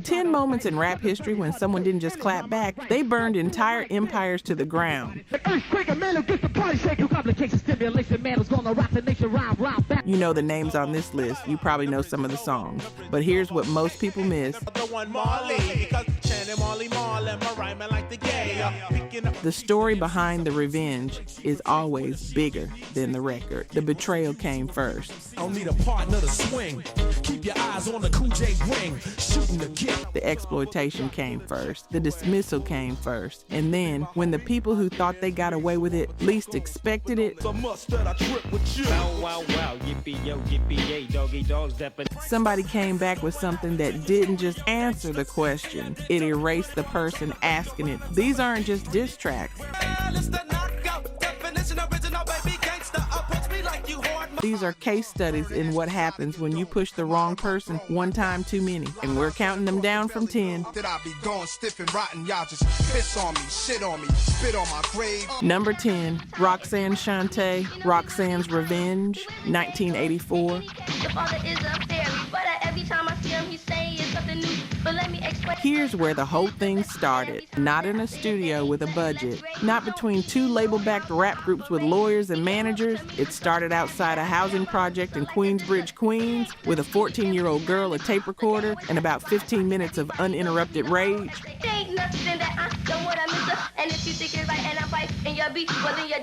10 moments in rap history when someone didn't just clap back, they burned entire empires to the ground. You know the names on this list. You probably know some of the songs. But here's what most people miss. The story behind the revenge is always bigger than the record. The betrayal came first. I'll need a partner to swing. Keep your eyes on the Kool J ring. Shooting the kid. The exploitation came first. The dismissal came first. And then, when the people who thought they got away with it least expected it, somebody came back with something that didn't just answer the question. It erased the person asking it. These aren't just diss tracks. These are case studies in what happens when you push the wrong person one time too many. And we're counting them down from 10. Number 10, Roxanne Shanté, Roxanne's Revenge, 1984. Here's where the whole thing started. Not in a studio with a budget. Not between two label-backed rap groups with lawyers and managers. It started outside a housing project in Queensbridge, Queens, with a 14-year-old girl, a tape recorder, and about 15 minutes of uninterrupted rage.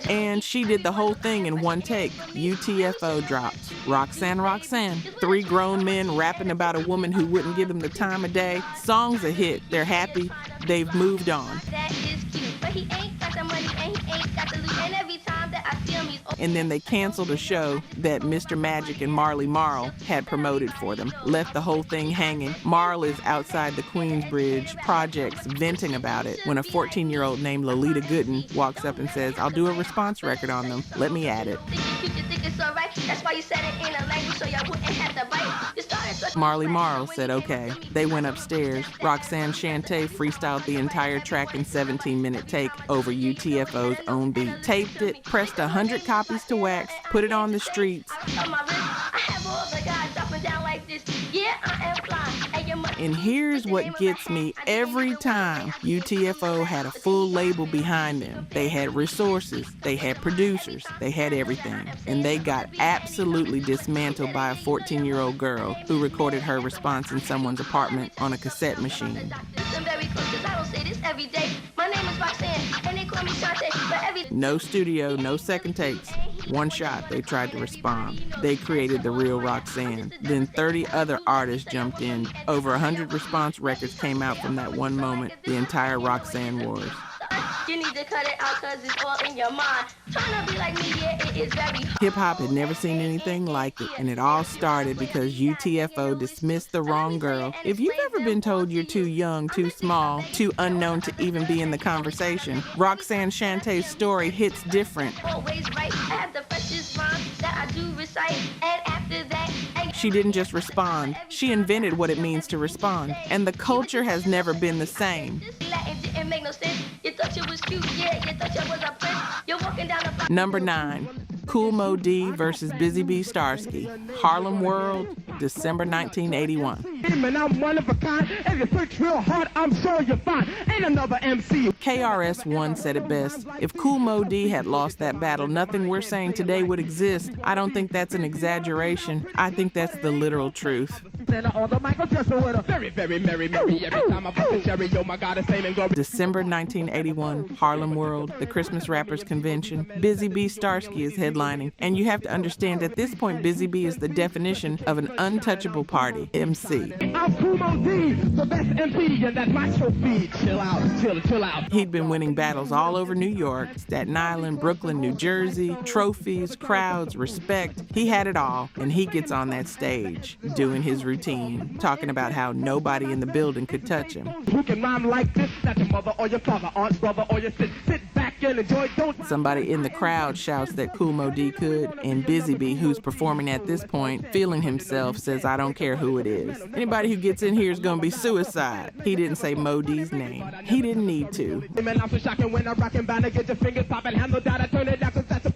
And she did the whole thing in one take. UTFO drops. Roxanne, Roxanne. 3 grown men rapping about a woman who wouldn't give them the time of day. Song's a hit. They're happy. They've moved on. And then they canceled a show that Mr. Magic and Marley Marl had promoted for them. Left the whole thing hanging. Marl is outside the Queensbridge projects venting about it when a 14-year-old named Lolita Gooden walks up and says, "I'll do a response record on them. Let me add it." Marley Marl said okay. They went upstairs. Roxanne Shanté freestyled the entire track in 17-minute take over UTFO's own beat. Taped it, pressed 100 copies to wax, put it on the streets. And here's what gets me every time. UTFO had a full label behind them. They had resources, they had producers, they had everything. And they got absolutely dismantled by a 14-year-old girl who recorded her response in someone's apartment on a cassette machine. No studio, no second takes. One shot, they tried to respond. They created the real Roxanne. Then 30 other artists jumped in. Over 100 response records came out from that one moment. The entire Roxanne Wars. You need to cut it out because it's all in your mind. Trying to be like me, yeah, it is very hard. Hip-hop had never seen anything like it, and it all started because UTFO dismissed the wrong girl. If you've ever been told you're too young, too small, too unknown to even be in the conversation, Roxanne Shanté's story hits different. Always right. I have the freshest rhymes that I do recite, and after that, she didn't just respond. She invented what it means to respond, and the culture has never been the same. Make no sense. You thought you was cute, yeah, you thought you was a prince. You're walking down the block. Number 9, Kool Moe Dee versus Busy B Starsky, Harlem World, December 1981. I'm one of a kind. If you search real hard, I'm sure you'll find ain't another MC. KRS-One said it best. If Kool Moe Dee had lost that battle, nothing we're saying today would exist. I don't think that's an exaggeration. I think that's the literal truth. December 1981, Harlem World, the Christmas Rappers Convention. Busy B Starsky is headlining. And you have to understand at this point, Busy B is the definition of an untouchable party MC. I'm Kool Moe Dee, the best MC, and that's my trophy. Chill out, chill out. He'd been winning battles all over New York, Staten Island, Brooklyn, New Jersey, trophies, crowds, respect. He had it all, and he gets on that stage, doing his routine, talking about how nobody in the building could touch him. Who can rhyme like this? That's your mother or your father, aunt, brother, or your sis. Sit back and enjoy. Don't. Somebody in the crowd shouts that Kool Moe Dee could, and Busy B, who's performing at this point, feeling himself, says, "I don't care who it is. Anybody who gets in here is gonna be suicide." He didn't say Moe Dee's name. He didn't need to.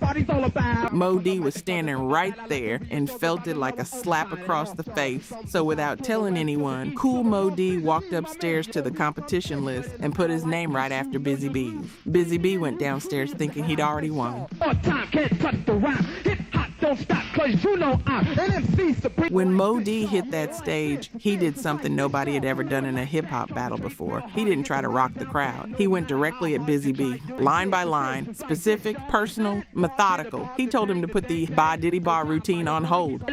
party's all about. Moe Dee was standing right there and felt it like a slap across the face. So without telling anyone, Kool Moe Dee walked upstairs to the competition list and put his name right after Busy Bee's. Busy Bee went downstairs thinking he'd already won. When Moe Dee hit that stage, he did something nobody had ever done in a hip-hop battle before. He didn't try to rock the crowd. He went directly at Busy Bee, line by line, specific, personal, methodical. He told him to put the ba-diddy-ba routine on hold.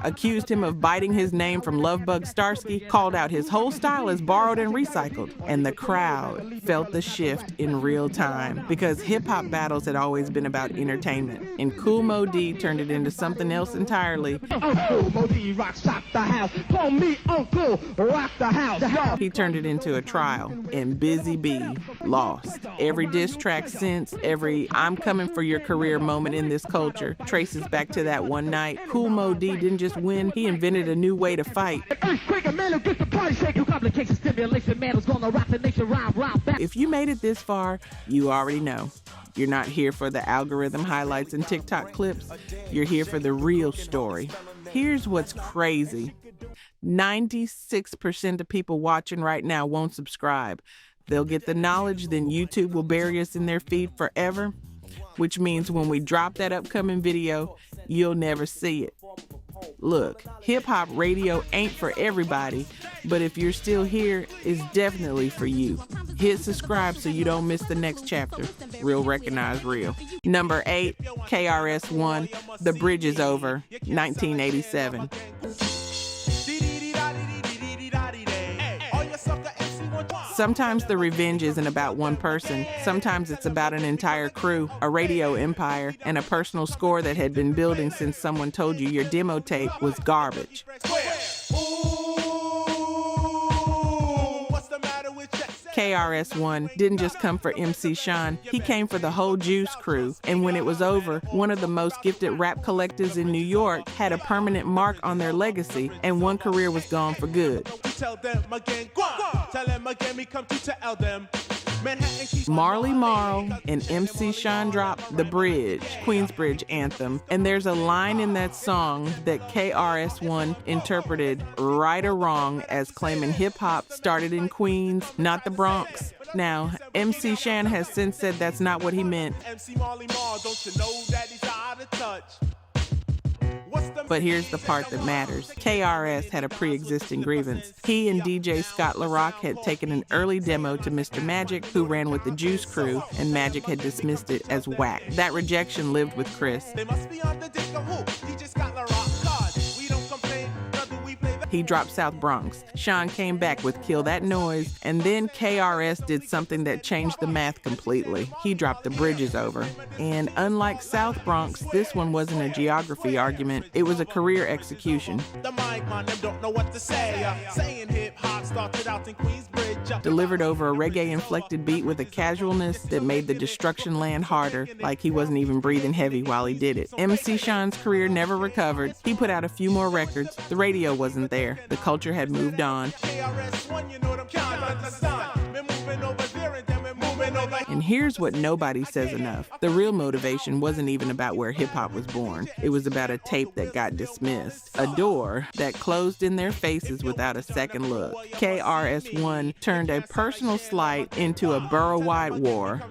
Accused him of biting his name from Lovebug Starsky, called out his whole style as borrowed and recycled. And the crowd felt the shift in real time, because hip-hop battles had always been about entertainment, and Kool Moe Dee turned it into something else entirely. He turned it into a trial, and Busy Bee lost. Every diss track since, every "I'm coming for your career" moment in this culture traces back to that one night. Kool Moe Dee didn't just win, he invented a new way to fight. If you made it this far, you already know. You're not here for the algorithm highlights and TikTok clips. You're here for the real story. Here's what's crazy. 96% of people watching right now won't subscribe. They'll get the knowledge, then YouTube will bury us in their feed forever, which means when we drop that upcoming video, you'll never see it. Look, hip-hop radio ain't for everybody, but if you're still here, it's definitely for you. Hit subscribe so you don't miss the next chapter. Real recognize real. Number 8, KRS-One, The Bridge Is Over, 1987. Sometimes the revenge isn't about one person. Sometimes it's about an entire crew, a radio empire, and a personal score that had been building since someone told you your demo tape was garbage. KRS-One didn't just come for MC Sean, he came for the whole Juice crew. And when it was over, one of the most gifted rap collectives in New York had a permanent mark on their legacy, and one career was gone for good. Marley Marl and MC Sean dropped The Bridge, Queensbridge anthem, and there's a line in that song that KRS-One interpreted right or wrong as claiming hip-hop started in Queens, not the Bronx. Now, MC Shan has since said that's not what he meant. But here's the part that matters. KRS had a pre-existing grievance. He and DJ Scott LaRock had taken an early demo to Mr. Magic, who ran with the Juice crew, and Magic had dismissed it as whack. That rejection lived with Chris. He dropped South Bronx. Sean came back with Kill That Noise, and then KRS did something that changed the math completely. He dropped The Bridge Is Over. And unlike South Bronx, this one wasn't a geography argument, it was a career execution. Delivered over a reggae-inflected beat with a casualness that made the destruction land harder, like he wasn't even breathing heavy while he did it. MC Sean's career never recovered. He put out a few more records. The radio wasn't there. The culture had moved on. And here's what nobody says enough. The real motivation wasn't even about where hip-hop was born. It was about a tape that got dismissed. A door that closed in their faces without a second look. KRS-One turned a personal slight into a borough-wide war.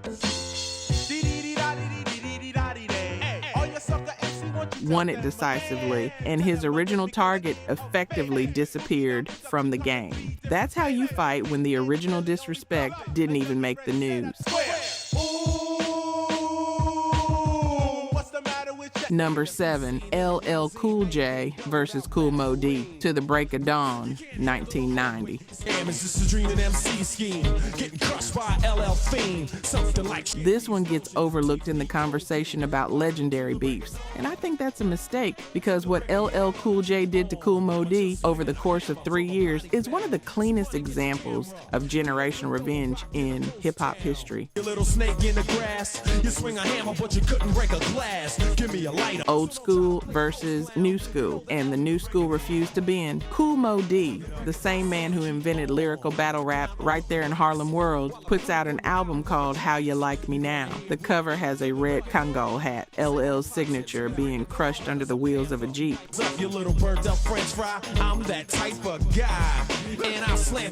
Won it decisively, and his original target effectively disappeared from the game. That's how you fight when the original disrespect didn't even make the news. Number 7, LL Cool J versus Kool Moe Dee, To the Break of Dawn, 1990. This one gets overlooked in the conversation about legendary beefs, and I think that's a mistake, because what LL Cool J did to Kool Moe Dee over the course of 3 years is one of the cleanest examples of generational revenge in hip-hop history. You little snake in the grass, you swing a hammer but you couldn't break a glass. Give me a Old school versus new school, and the new school refused to bend. Kool Moe Dee, the same man who invented lyrical battle rap right there in Harlem World, puts out an album called How You Like Me Now. The cover has a red Kangol hat, LL's signature being crushed under the wheels of a Jeep.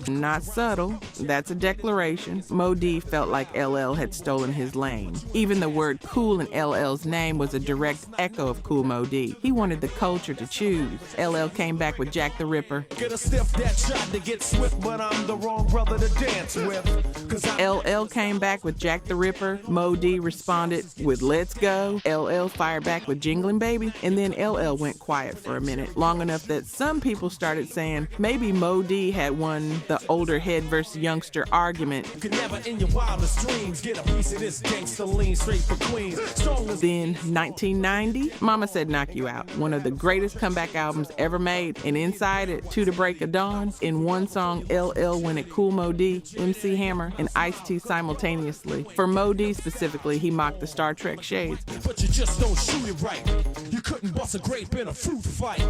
Not subtle, that's a declaration. Moe Dee felt like LL had stolen his lane. Even the word cool in LL's name was a direct echo of Kool Moe Dee. He wanted the culture to choose. LL came back with Jack the Ripper. LL came back with Jack the Ripper. Moe Dee responded with Let's Go. LL fired back with Jinglin' Baby. And then LL went quiet for a minute, long enough that some people started saying maybe Moe Dee had won the older head versus youngster argument. Then 1990, Mama Said Knock You Out, one of the greatest comeback albums ever made, and inside it, To the Break of Dawn. In one song, LL went at Kool Moe Dee, MC Hammer, and Ice-T simultaneously. For Moe Dee specifically, he mocked the Star Trek shades. But you just don't shoot it right. You couldn't bust a grape in a fruit fight.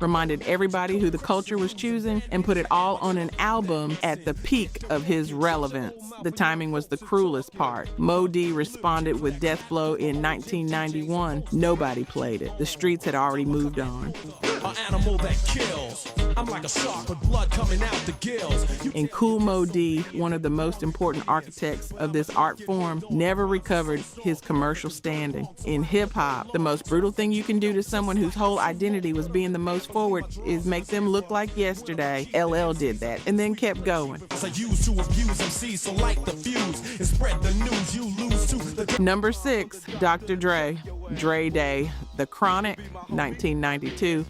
Reminded everybody who the culture was choosing and put it all on an album at the peak of his relevance. The timing was the cruelest part. Moe Dee responded with Death Blow in 1991. Nobody played it. The streets had already moved on. An animal that kills. I'm like a shark with blood coming out the gills. And Kool Moe Dee, one of the most important architects of this art form, never recovered his commercial standing. In hip-hop, the most brutal thing you can do to someone whose whole identity was being the most forward is make them look like yesterday. LL did that and then kept going. Number 6, Dr. Dre. Dre Day, The Chronic, 1992.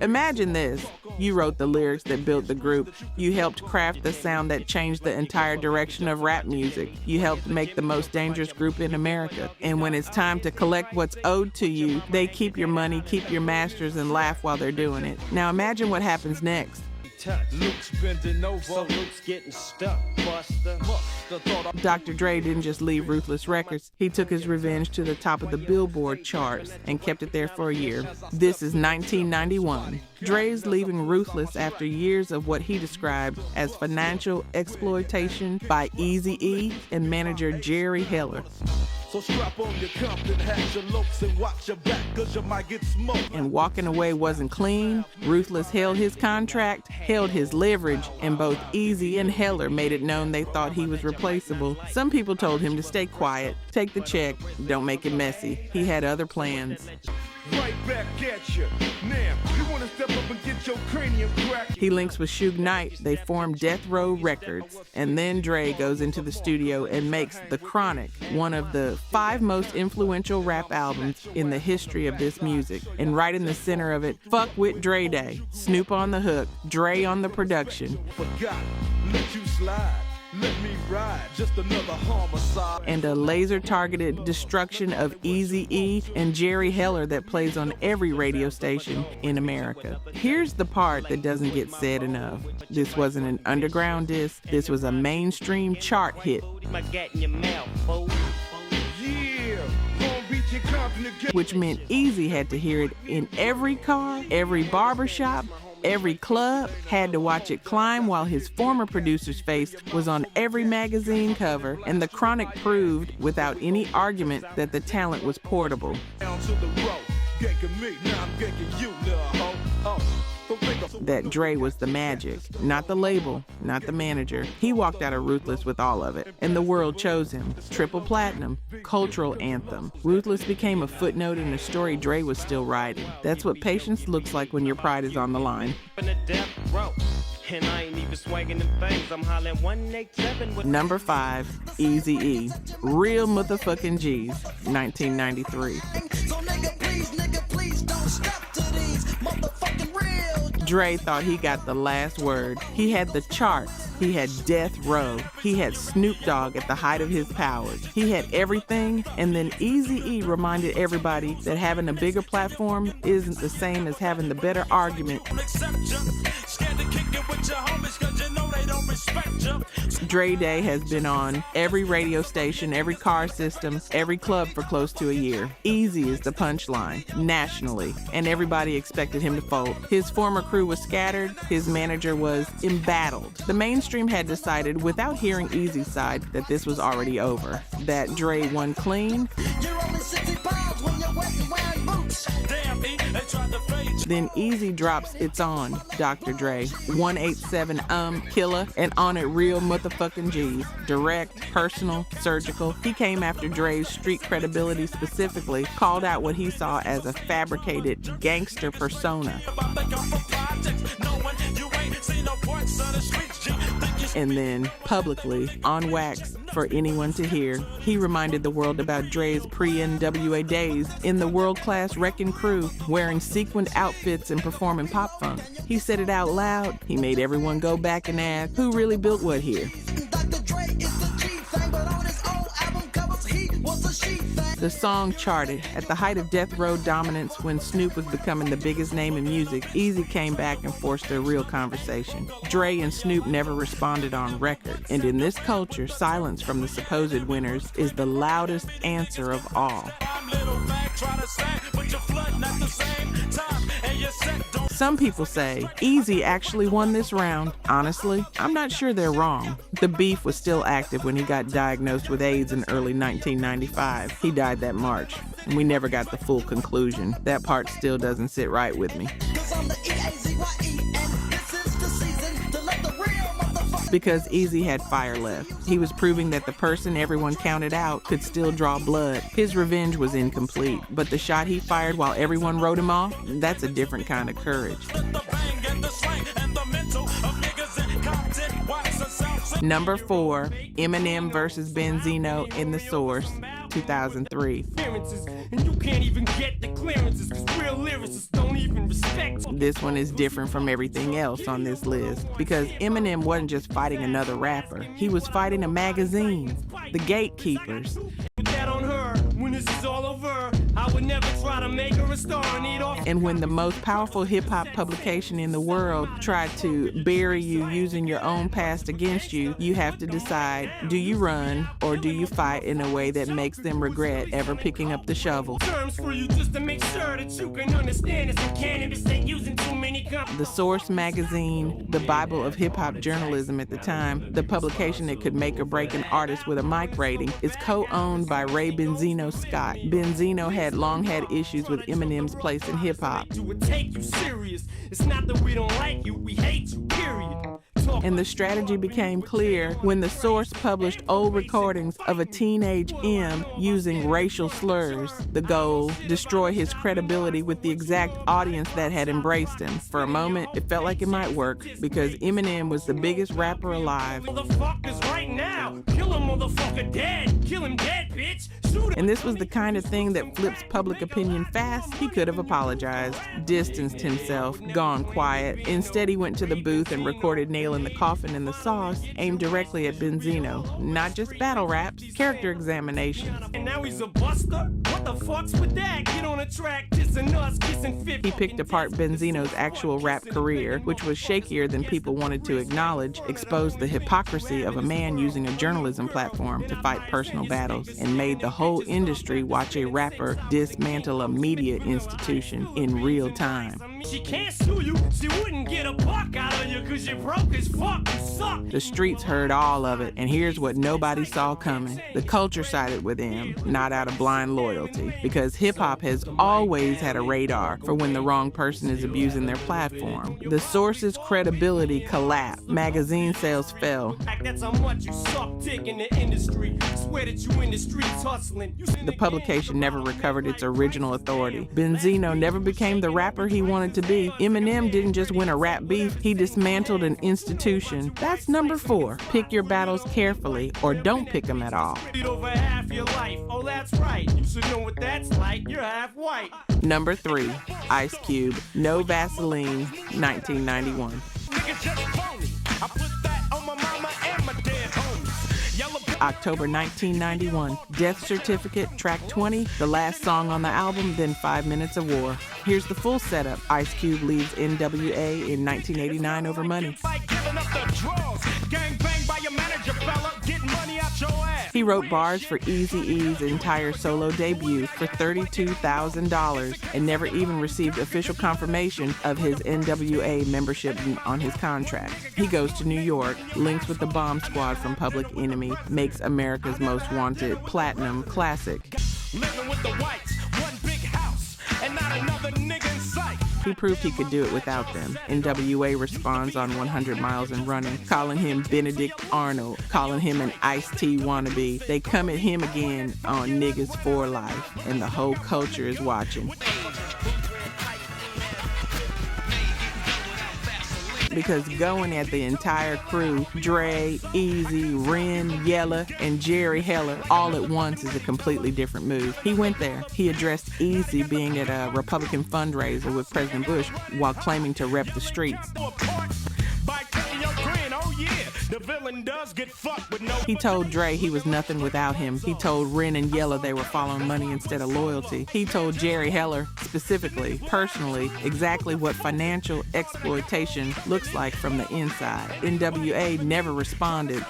Imagine this. You wrote the lyrics that built the group. You helped craft the sound that changed the entire direction of rap music. You helped make the most dangerous group in America. And when it's time to collect what's owed to you, they keep your money, keep your masters, and laugh while they're doing it. Now imagine what happens next. Luke's bending over, so Luke's getting stuck, Buster. Dr. Dre didn't just leave Ruthless Records. He took his revenge to the top of the Billboard charts and kept it there for a year. This is 1991. Dre's leaving Ruthless after years of what he described as financial exploitation by Eazy-E and manager Jerry Heller. So strap on your Compton hat, your lopes, and watch your back, cause you might get smoked. And walking away wasn't clean. Ruthless held his contract, held his leverage, and both Eazy and Heller made it known they thought he was replaceable. Some people told him to stay quiet, take the check, don't make it messy. He had other plans. Right back at you. Now, you wanna step up and get your cranium cracked. He links with Suge Knight. They form Death Row Records. And then Dre goes into the studio and makes The Chronic, one of the 5 most influential rap albums in the history of this music. And right in the center of it, Fuck with Dre Day. Snoop on the hook, Dre on the production. Forgot, let you slide. Let me ride, just another homicide. And a laser-targeted destruction of Eazy-E and Jerry Heller that plays on every radio station in America. Here's the part that doesn't get said enough. This wasn't an underground diss. This was a mainstream chart hit. Which meant Eazy had to hear it in every car, every barbershop, every club, had to watch it climb while his former producer's face was on every magazine cover, and The Chronic proved, without any argument, that the talent was portable. That Dre was the magic, not the label, not the manager. He walked out of Ruthless with all of it, and the world chose him. Triple platinum, cultural anthem. Ruthless became a footnote in a story Dre was still writing. That's what patience looks like when your pride is on the line. Number 5, Eazy-E. Real Muthaphuckkin G's, 1993. Dre thought he got the last word. He had the charts. He had Death Row. He had Snoop Dogg at the height of his powers. He had everything, and then Eazy-E reminded everybody that having a bigger platform isn't the same as having the better argument. Dre Day has been on every radio station, every car system, every club for close to a year. Eazy is the punchline, nationally, and everybody expected him to fold. His former crew was scattered, his manager was embattled. The mainstream had decided, without hearing Eazy's side, that this was already over, that Dre won clean. Then Eazy drops It's On, Dr. Dre, 187 Killer, and on it real Muthaphuckkin G's. Direct, personal, surgical. He came after Dre's street credibility specifically, called out what he saw as a fabricated gangster persona. And then, publicly, on wax, for anyone to hear, he reminded the world about Dre's pre-N.W.A. days in the world-class wrecking crew, wearing sequined outfits and performing pop funk. He said it out loud. He made everyone go back and ask, who really built what here? The song charted. At the height of Death Row dominance, when Snoop was becoming the biggest name in music, Eazy came back and forced a real conversation. Dre and Snoop never responded on record, and in this culture, silence from the supposed winners is the loudest answer of all. Some people say Eazy actually won this round. Honestly, I'm not sure they're wrong. The beef was still active when he got diagnosed with AIDS in early 1995. He died that March, and we never got the full conclusion. That part still doesn't sit right with me. Because Eazy had fire left. He was proving that the person everyone counted out could still draw blood. His revenge was incomplete, but the shot he fired while everyone wrote him off, that's a different kind of courage. Number 4, Eminem versus Benzino in The Source, 2003. And you can't even get the clearances, 'cause real lyricists don't even respect. This one is different from everything else on this list because Eminem wasn't just fighting another rapper. He was fighting a magazine, the gatekeepers. When this is all over, I would never try to make her a star and eat off. And when the most powerful hip-hop publication in the world tried to bury you using your own past against you, you have to decide, do you run or do you fight in a way that makes them regret ever picking up the shovel? Terms for you just to make sure that you can understand this, and cannabis ain't using too many The Source magazine, the Bible of hip-hop journalism at the time, the publication that could make or break an artist with a mic rating, is co-owned by Ray Benzino Scott. Benzino had long had issues with Eminem's place in hip-hop. Take you serious. It's not that we don't like you, we hate you, period. And the strategy became clear when The Source published old recordings of a teenage M using racial slurs. The goal, destroy his credibility with the exact audience that had embraced him. For a moment, it felt like it might work because Eminem was the biggest rapper alive. Motherfuckers right now, kill him, motherfucker dead, kill him dead, bitch. Shoot him. And this was the kind of thing that flips public opinion fast. He could have apologized, distanced himself, gone quiet. Instead, he went to the booth and recorded Nail in the Coffin and The Sauce, aimed directly at Benzino. Not just battle raps, character examinations. And now he's a buster? What the fuck's with that? Get on a track, dissing us, kissing 50. He picked apart Benzino's actual rap career, which was shakier than people wanted to acknowledge, exposed the hypocrisy of a man using a journalism platform to fight personal battles, and made the whole industry watch a rapper dismantle a media institution in real time. She can't sue you, she wouldn't get a buck out of you because you're broke as fuck, you suck. The streets heard all of it, and here's what nobody saw coming. The culture sided with him, not out of blind loyalty, because hip-hop has always had a radar for when the wrong person is abusing their platform. The Source's credibility collapsed. Magazine sales fell. That's how much you suck dick in the industry. Swear that you in the streets hustling. The publication never recovered its original authority. Benzino never became the rapper he wanted to be. Eminem didn't just win a rap beef, he dismantled an institution. That's number 4. Pick your battles carefully or don't pick them at all. Over half your life. Oh, that's right. You should know what that's like. You're half white. Number 3, Ice Cube, No Vaseline, 1991. October 1991, Death Certificate, track 20, the last song on the album, then 5 Minutes of War. Here's the full setup. Ice Cube leaves N.W.A. in 1989 over money. He wrote bars for Eazy-E's entire solo debut for $32,000 and never even received official confirmation of his N.W.A. membership on his contract. He goes to New York, links with the Bomb Squad from Public Enemy, makes America's Most Wanted platinum classic. Living with the whites, one big house, and not another nigga in sight. He proved he could do it without them. N.W.A. responds on 100 Miles and Running, calling him Benedict Arnold, calling him an Ice-T wannabe. They come at him again on Niggas for Life, and the whole culture is watching. Because going at the entire crew, Dre, Eazy, Ren, Yella, and Jerry Heller, all at once is a completely different move. He went there. He addressed Eazy being at a Republican fundraiser with President Bush while claiming to rep the streets. He told Dre he was nothing without him. He told Ren and Yella they were following money instead of loyalty. He told Jerry Heller, specifically, personally, exactly what financial exploitation looks like from the inside. N.W.A. never responded.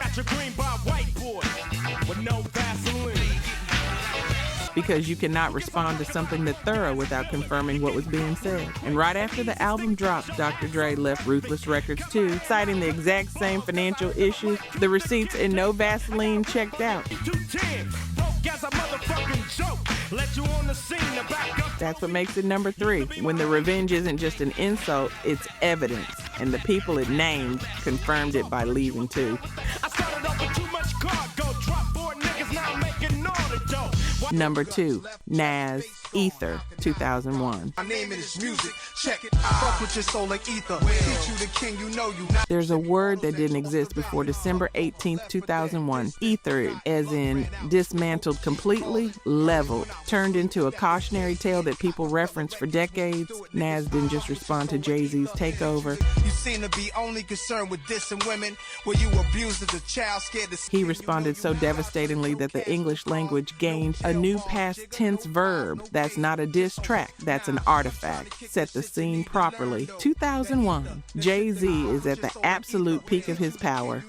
Because you cannot respond to something that thorough without confirming what was being said. And right after the album dropped, Dr. Dre left Ruthless Records too, citing the exact same financial issues. The receipts and no Vaseline checked out. That's what makes it number 3. When the revenge isn't just an insult, it's evidence. And the people it named confirmed it by leaving too. Number 2, Nas, Ether, 2001. My name is music. Check it. Fuck with your soul like ether. Teach you the king, you know you. There's a word that didn't exist before December 18th, 2001. Ether, as in dismantled completely, leveled, turned into a cautionary tale that people reference for decades. Nas didn't just respond to Jay-Z's takeover. You seem to be only concerned with dissing women. Were you abused as a child, scared to... He responded so devastatingly that the English language gained a new past tense verb. That's not a diss track, that's an artifact. Set the scene properly. 2001. Jay-Z is at the absolute peak of his power.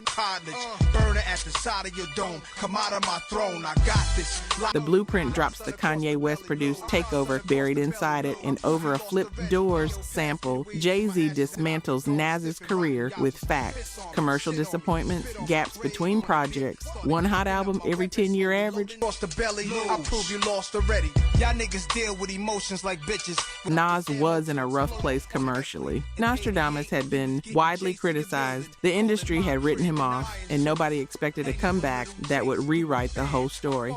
The blueprint drops the Kanye West produced Takeover buried inside it, and over a Flipped Doors sample, Jay-Z dismantles Nas's career with facts. Commercial disappointments, gaps between projects, one hot album every 10-year average. Nas was in a rough place commercially. Nostradamus had been widely criticized. The industry had written him off, and nobody expected a comeback that would rewrite the whole story.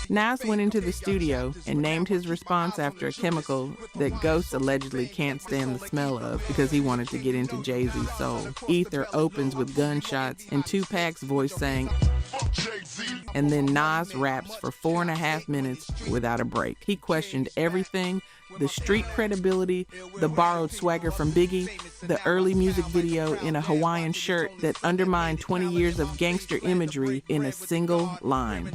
Nas went into the studio and named his response after a chemical that ghosts allegedly can't stand the smell of because he wanted to get into Jay-Z's soul. Ether opens with gunshots and Tupac's voice saying, and then Nas raps for 4.5 minutes without a break. He questioned everything, the street credibility, the borrowed swagger from Biggie, the early music video in a Hawaiian shirt that undermined 20 years of gangster imagery in a single line.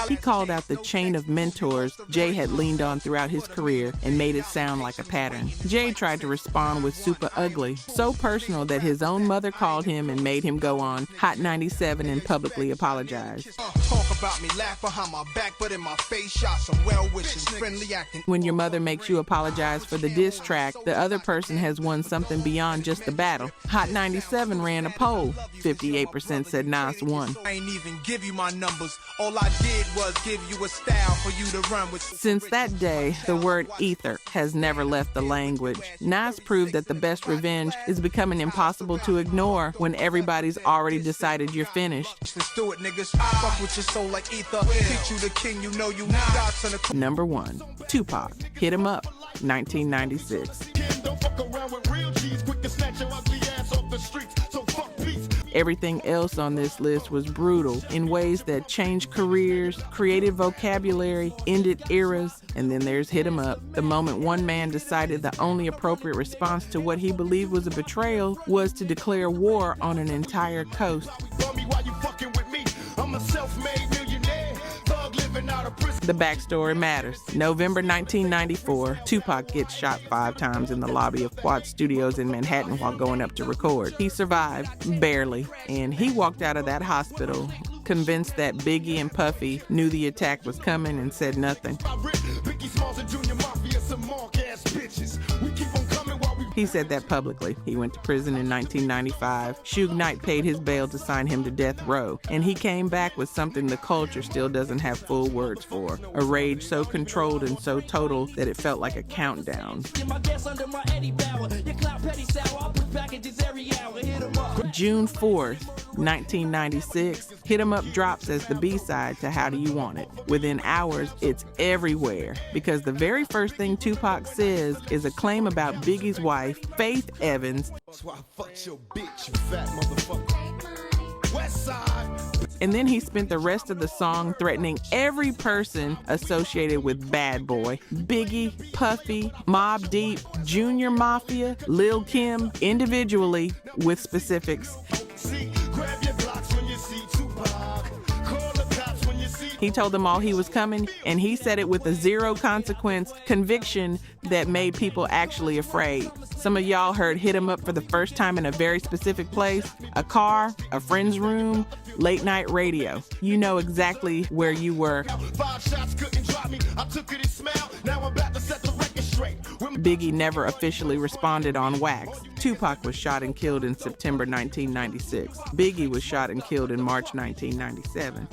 He called out the chain of mentors Jay had leaned on throughout his career and made it sound like a pattern. Jay tried to respond with Super Ugly, so personal that his own mother called him and made him go on Hot 97 and publicly apologize. Talk about me, laugh behind my back, but in my face, shot some well wishes, friendly acting. When your mother makes you apologize for the diss track, the other person has won something beyond just the battle. Hot 97 ran a poll. 58% said Nas won. I ain't even give you my numbers. All I did was give you a style for you to run with. Since that day, the word ether has never left the language. Nas proved that the best revenge is becoming impossible to ignore when everybody's already decided you're finished. Let's do it, niggas. Fuck with your soul like ether. Teach you the king, you know you not. Number 1, Tupac, Hit 'Em Up, 1996. Everything else on this list was brutal in ways that changed careers, created vocabulary, ended eras, and then there's Hit 'Em Up. The moment one man decided the only appropriate response to what he believed was a betrayal was to declare war on an entire coast. I'm a self-made millionaire, thug living The backstory matters. November 1994, Tupac gets shot 5 times in the lobby of Quad Studios in Manhattan while going up to record. He survived, barely, and he walked out of that hospital convinced that Biggie and Puffy knew the attack was coming and said nothing. He said that publicly. He went to prison in 1995. Suge Knight paid his bail to sign him to death row, and he came back with something the culture still doesn't have full words for. A rage so controlled and so total that it felt like a countdown. June 4th, 1996, Hit 'Em Up drops as the B-side to How Do You Want It. Within hours, it's everywhere because the very first thing Tupac says is a claim about Biggie's wife, Faith Evans, and then he spent the rest of the song threatening every person associated with Bad Boy, Biggie, Puffy, Mobb Deep, Junior Mafia, Lil' Kim, individually with specifics. He told them all he was coming, and he said it with a zero consequence conviction that made people actually afraid. Some of y'all heard Hit 'Em Up for the first time in a very specific place, a car, a friend's room, late night radio. You know exactly where you were. Biggie never officially responded on wax. Tupac was shot and killed in September 1996. Biggie was shot and killed in March 1997.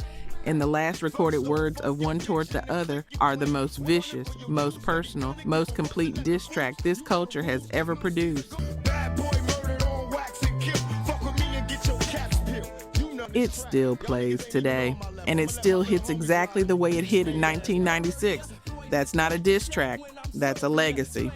And the last recorded words of one toward the other are the most vicious, most personal, most complete diss track this culture has ever produced. It still plays today, and it still hits exactly the way it hit in 1996. That's not a diss track, that's a legacy.